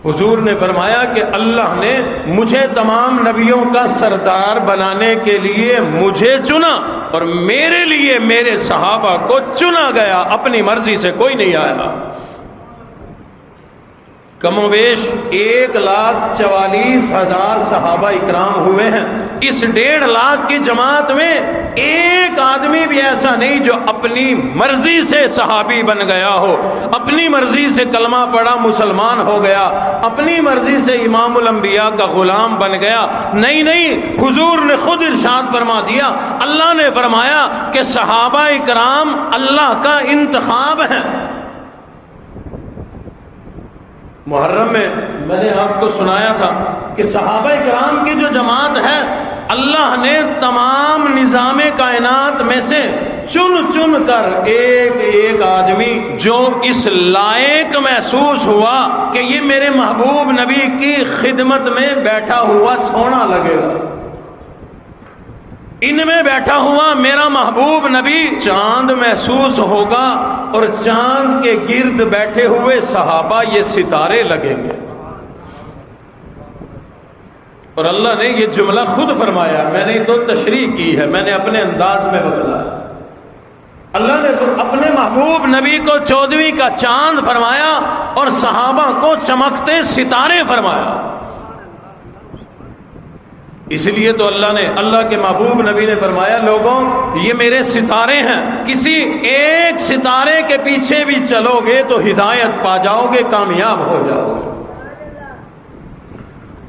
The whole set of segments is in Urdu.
حضور نے فرمایا کہ اللہ نے مجھے تمام نبیوں کا سردار بنانے کے لیے مجھے چنا، اور میرے لیے میرے صحابہ کو چنا گیا، اپنی مرضی سے کوئی نہیں آیا۔ کم و بیش 1,44,000 صحابہ اکرام ہوئے ہیں۔ اس 1.5 لاکھ کی جماعت میں ایک آدمی بھی ایسا نہیں جو اپنی مرضی سے صحابی بن گیا ہو، اپنی مرضی سے کلمہ پڑھا مسلمان ہو گیا، اپنی مرضی سے امام الانبیاء کا غلام بن گیا۔ نہیں، حضور نے خود ارشاد فرما دیا، اللہ نے فرمایا کہ صحابہ اکرام اللہ کا انتخاب ہے۔ محرم میں نے آپ کو سنایا تھا کہ صحابہ کرام کی جو جماعت ہے، اللہ نے تمام نظام کائنات میں سے چن کر ایک آدمی جو اس لائق محسوس ہوا کہ یہ میرے محبوب نبی کی خدمت میں بیٹھا ہوا سونا لگے گا، ان میں بیٹھا ہوا میرا محبوب نبی چاند محسوس ہوگا، اور چاند کے گرد بیٹھے ہوئے صحابہ یہ ستارے لگیں گے۔ اور اللہ نے یہ جملہ خود فرمایا، میں نے تو تشریح کی ہے، میں نے اپنے انداز میں بتلایا۔ اللہ نے اپنے محبوب نبی کو 14ویں کا چاند فرمایا اور صحابہ کو چمکتے ستارے فرمایا۔ اس لیے تو اللہ کے محبوب نبی نے فرمایا، لوگوں یہ میرے ستارے ہیں، کسی ایک ستارے کے پیچھے بھی چلو گے تو ہدایت پا جاؤ گے، کامیاب ہو جاؤ گے۔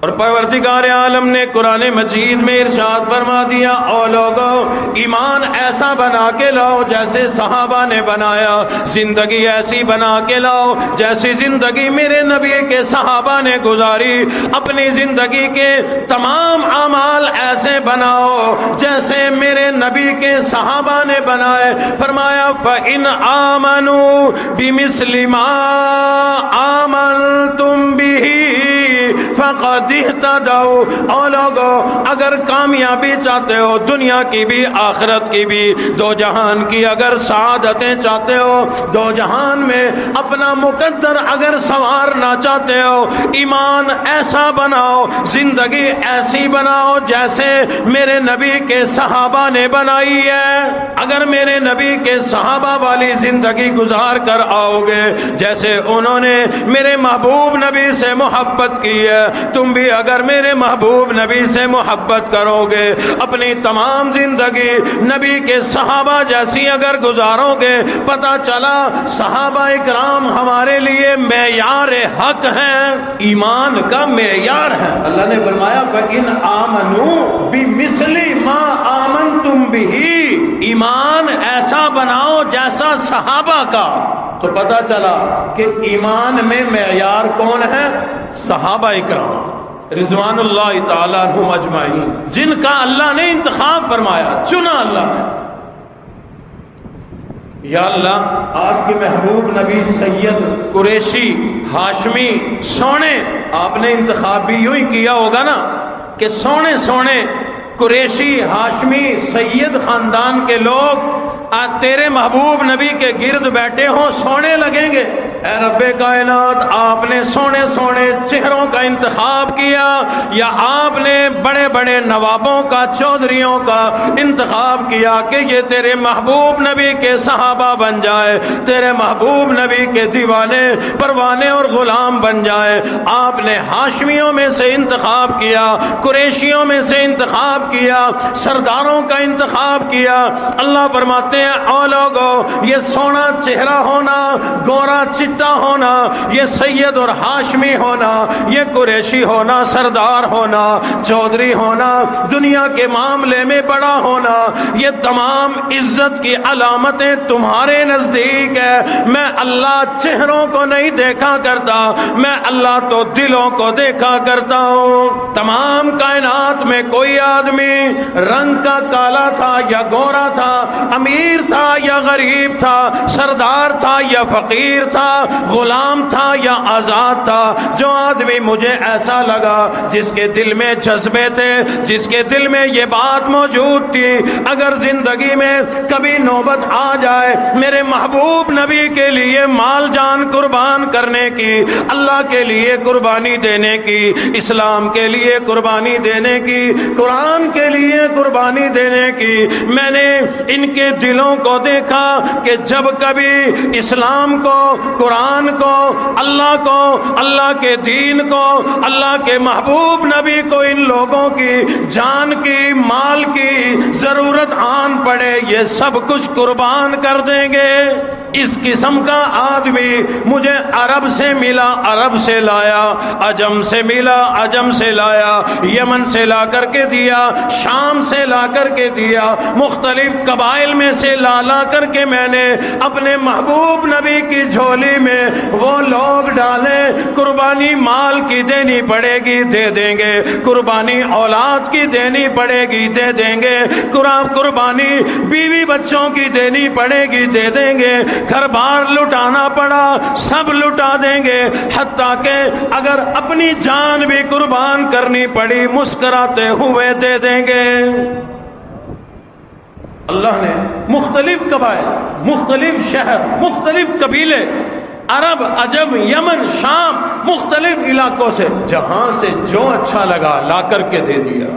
اور پروردگار عالم نے قرآن مجید میں ارشاد فرما دیا، او لوگوں ایمان ایسا بنا کے لاؤ جیسے صحابہ نے بنایا، زندگی ایسی بنا کے لاؤ جیسی زندگی میرے نبی کے صحابہ نے گزاری، اپنی زندگی کے تمام اعمال ایسے بناؤ جیسے میرے نبی کے صحابہ نے بنائے۔ فرمایا فَإِنْ آمَنُوا بِمِثْلِ مَا آمَنْتُمْ بِهِ فَقَدِ اهْتَدَوْا۔ اور لوگوں اگر کامیابی چاہتے ہو، دنیا کی بھی آخرت کی بھی، دو جہان کی اگر سعادتیں چاہتے ہو، دو جہان میں اپنا مقدر اگر سنوارنا چاہتے ہو، ایمان ایسا بناؤ، زندگی ایسی بناؤ جیسے میرے نبی کے صحابہ نے بنائی ہے۔ اگر میرے نبی کے صحابہ والی زندگی گزار کر آؤ گے جیسے انہوں نے میرے محبوب نبی سے محبت کی ہے، تم بھی اگر میرے محبوب نبی سے محبت کرو گے، اپنی تمام زندگی نبی کے صحابہ جیسی اگر گزارو گے، پتہ چلا صحابہ اکرام ہمارے لیے معیار حق ہیں، ایمان کا معیار ہے۔ اللہ نے فرمایا فَإِنْ آمَنُوا بِمِثْلِ مَا آمَنْتُمْ بِهِ، ایمان ایسا بناؤ جیسا صحابہ کا۔ تو پتہ چلا کہ ایمان میں معیار کون ہے؟ صحابہ اکرام رضوان اللہ تعالیٰ عنہم اجمعین، جن کا اللہ نے انتخاب فرمایا، چنا اللہ نے۔ یا اللہ آپ کے محبوب نبی سید قریشی ہاشمی سونے، آپ نے انتخاب بھی یوں ہی کیا ہوگا نا کہ سونے قریشی ہاشمی سید خاندان کے لوگ آج تیرے محبوب نبی کے گرد بیٹھے ہوں، سونے لگیں گے۔ اے رب کائنات، آپ نے سونے چہروں کا انتخاب کیا، یا آپ نے بڑے بڑے نوابوں کا، چودھریوں کا انتخاب کیا کہ یہ تیرے محبوب نبی کے صحابہ بن جائے، تیرے محبوب نبی کے دیوانے پروانے اور غلام بن جائے۔ آپ نے ہاشمیوں میں سے انتخاب کیا، قریشیوں میں سے انتخاب کیا، سرداروں کا انتخاب کیا۔ اللہ فرماتے ہیں او لوگو، یہ سونا چہرہ ہونا، گورا چٹا ہونا، یہ سید اور ہاشمی ہونا، یہ قریشی ہونا، سردار ہونا، چودھری ہونا، دنیا کے معاملے میں بڑا ہونا، یہ تمام عزت کی علامتیں تمہارے نزدیک ہے۔ میں اللہ چہروں کو نہیں دیکھا کرتا، میں اللہ تو دلوں کو دیکھا کرتا ہوں۔ تمام کائنات میں کوئی آدمی رنگ کا کالا تھا یا گورا تھا، امیر تھا یا غریب تھا، سردار تھا یا فقیر تھا، غلام تھا یا آزاد تھا، جو آدمی مجھے ایسا لگا جس کے دل میں جذبے تھے، جس کے دل میں یہ بات موجود تھی، اگر زندگی میں کبھی نوبت آ جائے میرے محبوب نبی کے لیے مال جان قربان کرنے کی، اللہ کے لیے قربانی دینے کی، اسلام کے لیے قربانی دینے کی، قرآن کے لیے قربانی دینے کی۔ میں نے ان کے دلوں کو دیکھا کہ جب کبھی اسلام کو، قرآن کو، اللہ کے دین کو، اللہ کے محبوب نبی کو، ان لوگوں کی جان کی، مال کی ضرورت آن پڑے، یہ سب کچھ قربان کر دیں گے۔ اس قسم کا آدمی مجھے عرب سے ملا، عرب سے لایا، عجم سے ملا، عجم سے لایا، یمن سے لا کر کے دیا، شام سے لا کر کے دیا، مختلف قبائل میں سے لا کر کے میں نے اپنے محبوب نبی کی جھولی میں وہ لوگ ڈالے۔ قربانی مال کی دینی پڑے گی، دے دیں گے، قربانی اولاد کی دینی پڑے گی، دے دیں گے، قربانی بیوی بچوں کی دینی پڑے گی، دے دیں گے، گھر بار لٹانا پڑا سب لٹا دیں گے، حتیٰ کہ اگر اپنی جان بھی قربان کرنی پڑی مسکراتے ہوئے دے دیں گے۔ اللہ نے مختلف قبائل، مختلف شہر، مختلف قبیلے، عرب، عجم، یمن، شام، مختلف علاقوں سے جہاں سے جو اچھا لگا لا کر کے دے دیا۔